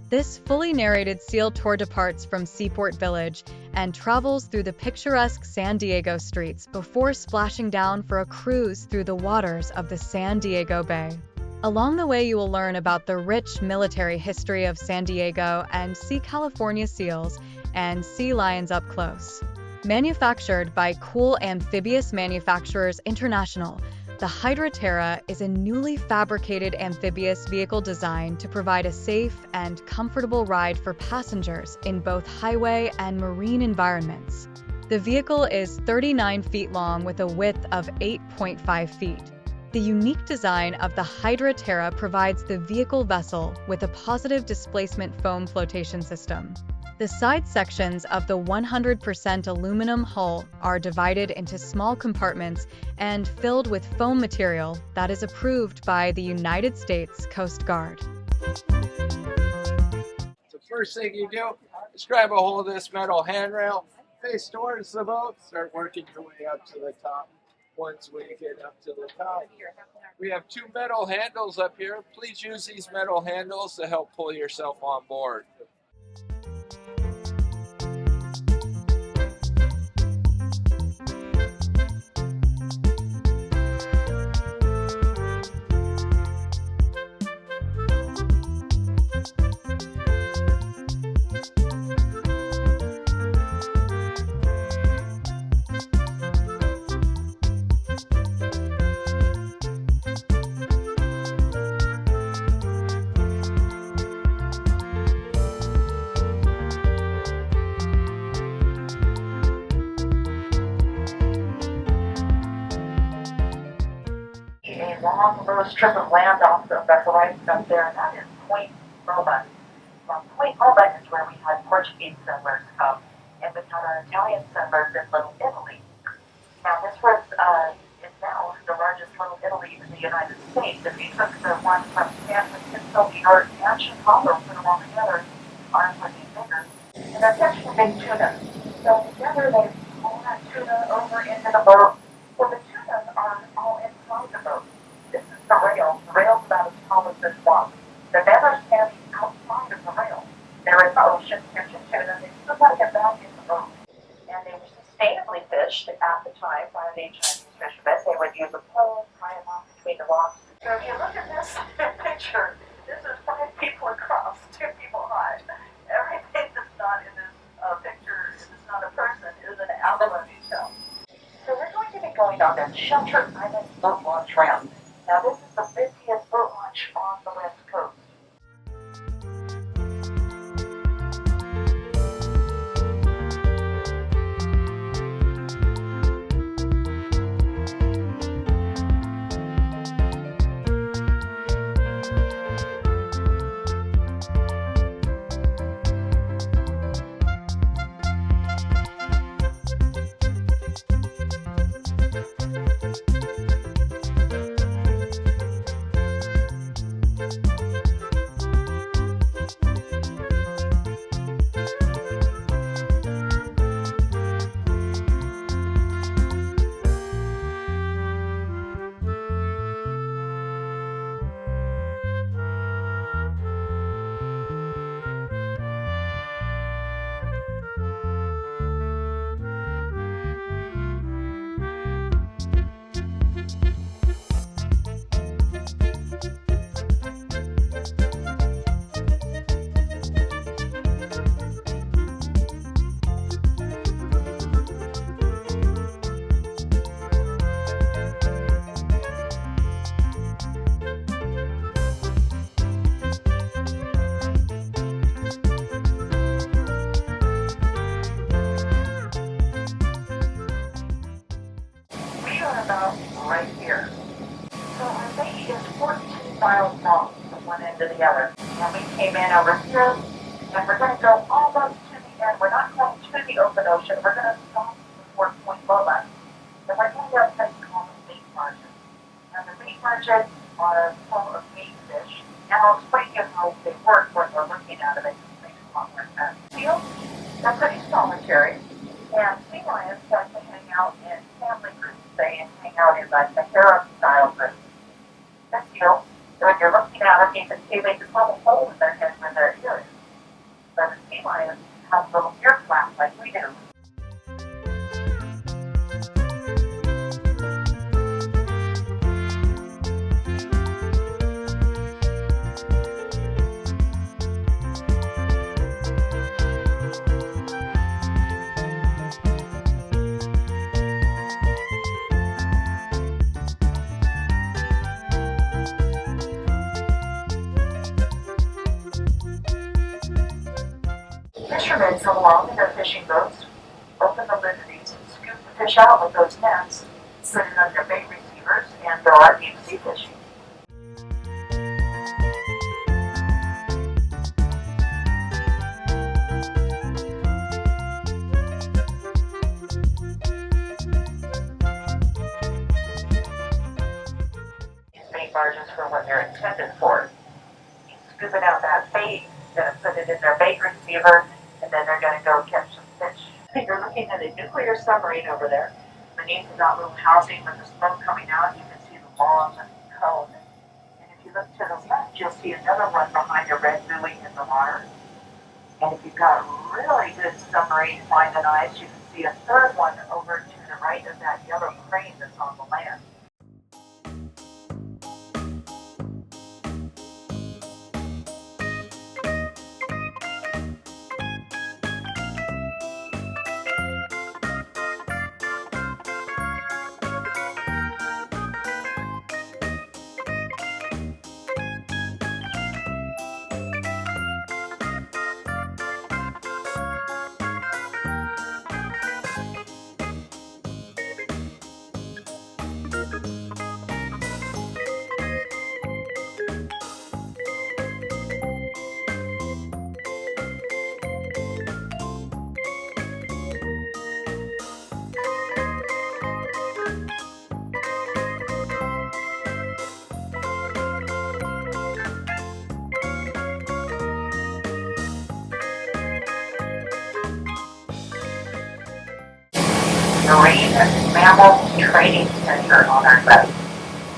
This fully narrated seal tour departs from Seaport Village and travels through the picturesque San Diego streets before splashing down for a cruise through the waters of the San Diego Bay. Along the way, you will learn about the rich military history of San Diego and see California seals and sea lions up close. Manufactured by Cool Amphibious Manufacturers International, the Hydra-Terra is a newly fabricated amphibious vehicle designed to provide a safe and comfortable ride for passengers in both highway and marine environments. The vehicle is 39 feet long with a width of 8.5 feet. The unique design of the Hydra-Terra provides the vehicle vessel with a positive displacement foam flotation system. The side sections of the 100% aluminum hull are divided into small compartments and filled with foam material that is approved by the United States Coast Guard. The first thing you do is grab a hold of this metal handrail, face towards the boat, start working your way up to the top. Once we get up to the top, we have two metal handles up here. Please use these metal handles to help pull yourself on board. Long little strip of land off the vessel right up there, and that is Point Roba. Point Roba is where we had Portuguese settlers come, and we had our Italian settlers in Little Italy. Now this was is now the largest Little Italy in the United States. If you took the one from San Francisco, New York, and Chicago, put them all together, ours would be bigger. And they're catching big tuna. So together they pull that tuna over into the boat. So the tunas are all inside the boat. This is the rail. The rail's about as tall as this box. The men are standing outside of the rail. They're in the ocean catching tuna. They still got to get back in the boat. And they were sustainably fished at the time by the Chinese fishermen. They would use a pole, tie them off between the rocks. So if you look at this picture, this is 5 people across, 2 people high. Everything that's not in this picture, this is not a person, is an abalone shell. So we're going to be going on the Shelter Island boat launch round. Now this is the busiest boat launch on the West Coast. About right here. So our bay is 14 miles long from one end to the other. And we came in over here, and we're going to go almost to the end. We're not going to the open ocean. We're going to stop before Point Lola. And we're going to go to called the bait barges. Now the bait barges are full of bait fish, and I'll explain to you how they work when we're looking at them. It makes a lot more sense. Seals, they're pretty solitary, and sea lions start to hang out in family groups. They hang out in like the harem-style group. The seal, when you're looking at them, you can see they just have a hole in their head where their ear is. but the sea lions have little ear flaps like we do. Fishermen come along in their fishing boats, open the lid of these, scoop the fish out with those nets, put it on their bait receivers, and go out deep sea fishing. These bait barges for what they're intended for. You scoop it out that bait, gonna put it in their bait receiver, and then they're gonna go catch some fish. So you're looking at a nuclear submarine over there. Beneath that little housing with the smoke coming out, you can see the long cone. And if you look to the left, you'll see another one behind a red buoy in the water. And if you've got really good submarine finding eyes, you can see a third one over to the right of that yellow crane that's on the land. Marine Mammal Training Center on our web.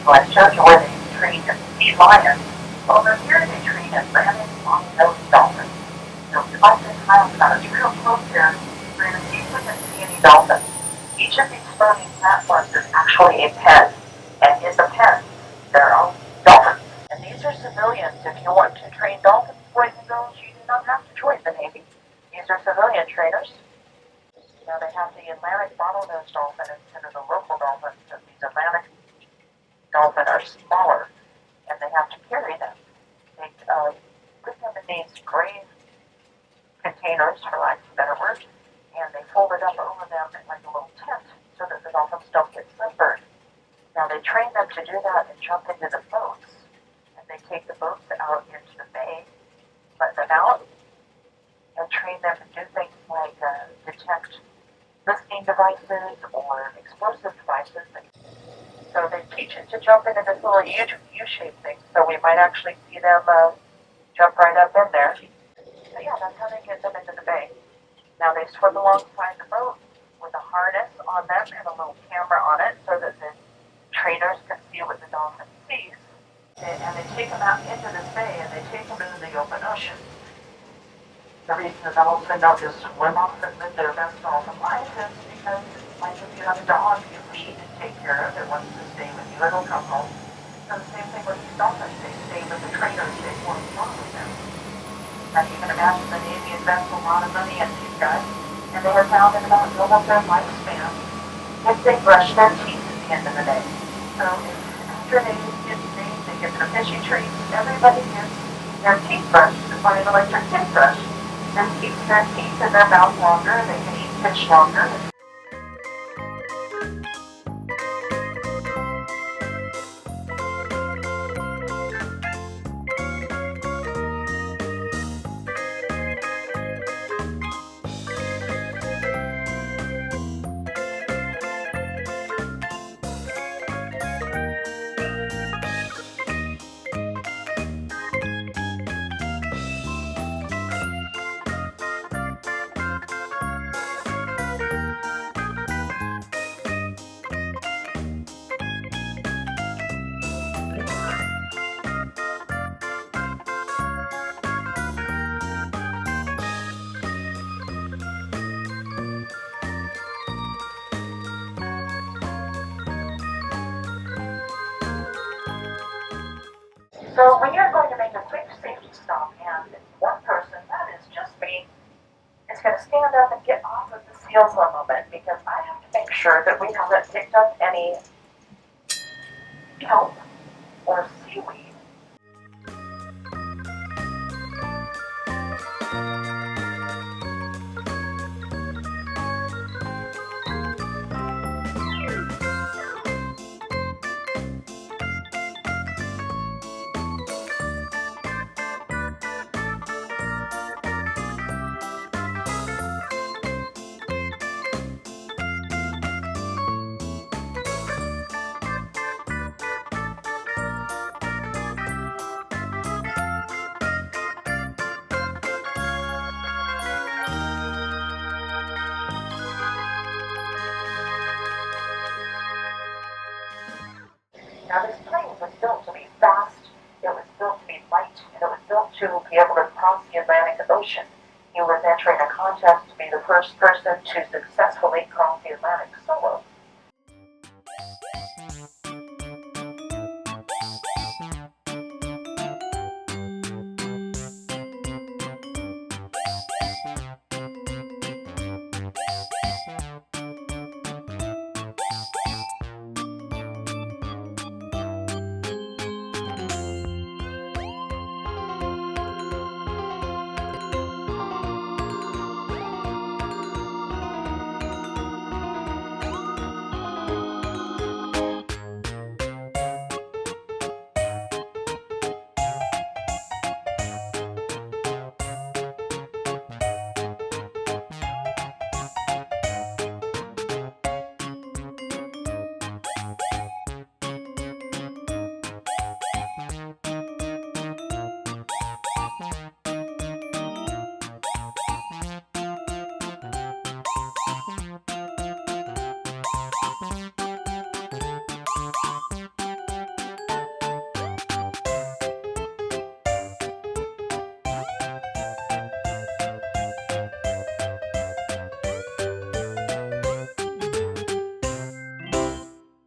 So I showed you where they train sea lions. Over here they train Atlantic long-nosed dolphins. So if I can tile cutters real close here, we're going to see if we can see any dolphins. Each of these floating platforms is actually a pen, and in the pen there are dolphins. And these are civilians. If you want to train dolphins, boys and girls, you do not have to join the Navy. These are civilian trainers. Now they have the Atlantic bottlenose dolphin instead of the local dolphins, because these Atlantic dolphins are smaller, and they have to carry them. They put them in these gray containers, for lack of a better word, and they fold it up over them like a little tent so that the dolphins don't get sunburned. Now they train them to do that and jump into the boats, and they take the boats out into the bay, let them out, and train them to do things like detect listening devices or explosive devices. So they teach it to jump into this little U-shaped thing, so we might actually see them jump right up in there. So yeah, that's how they get them into the bay. Now they swim alongside the boat with a harness on them and a little camera on it so that the trainers can see what the dolphin sees. And they take them out into this bay and they take them into the open ocean. The reason the dolphin don't just swim off and live their best dolphin life is because, like if you have a dog, you feed and take care of it. Once it stays with you, it'll come home. So the same thing with these dolphins. They stay with the trainers, they form a bond with them. Now you can imagine the Navy invests a lot of money in these guys, and they have found that about double their lifespan if they brush their teeth at the end of the day. So after they get their fishing treats, everybody gets their teeth brushed by an electric toothbrush. This keeps their teeth in their mouth longer, and they can eat fish longer. So we are going to make a quick safety stop, and one person, that is just me, is going to stand up and get off of the seal for a moment because I have to make sure that we haven't picked up any kelp or seaweed. Now this plane was built to be fast, it was built to be light, and it was built to be able to cross the Atlantic Ocean. He was entering a contest to be the first person to successfully